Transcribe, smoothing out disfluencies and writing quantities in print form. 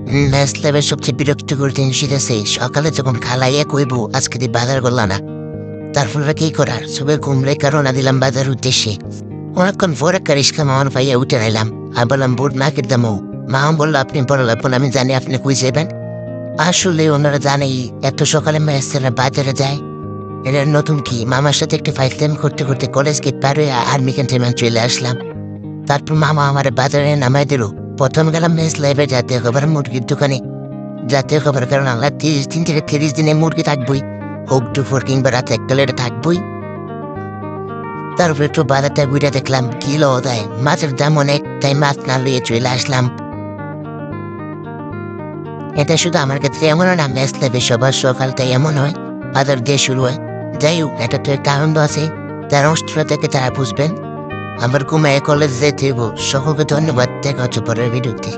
Match ল্যাবের সবচেয়ে বিরক্তিকর জিনিস আছে সকালে যখন খালাইয়া কইব আজকে দিয়ে বাজার করলা না, তারপরে কি করার সবে ঘুমলে কারণা দিলাম বাজার উদ্দেশ্যে। অনেকক্ষণ পরে কারিশকা মামন পাইয়া উঠে নিলাম আর বললাম বুট না কিনতাম। মাম বললো আপনি বড় লাগবেন, আমি জানি আপনি কই যাবেন। আসলে ওনারা জানেই এত সকালে ম্যাচরা বাজারে যায়। এটা নতুন কি মামার সাথে একটু ফাইজলাম করতে করতে কলেজ গেট পার হয়ে আর্মি ক্যান্টিনে চলে আসলাম। তারপর মামা আমার বাজারে নামাই দিল। প্রথম গেলাম ম্যাচ লাইভে জাতীয় খাবার মুরগির দোকানে। জাতীয় খাবার কারণ আল্লাহ 30 দিন থেকে 30 দিনে মুরগি থাকবই, হোক দুপুর কিংবা রাতে একটা লেটে থাকবই। তারপর একটু বাজারটা ঘুরে দেখলাম কি লো দেয়, মাছের দাম অনেক, তাই মাছ না লইয়ে চলে আসলাম। এটা শুধু আমার ক্ষেত্রে এমন হয় না, ম্যাচ লাইভে সবার সকালটাই এমন হয়, বাজার দিয়ে শুরু হয়। যাই হোক, এটা তো একটা আনন্দ আছে, তার অনুষ্ঠান থেকে তারা বুঝবেন। আমার ঘুমায় কলেজ যেতে হইব। সকলকে ধন্যবাদ, দেখা হচ্ছে পরের ভিডিওতে।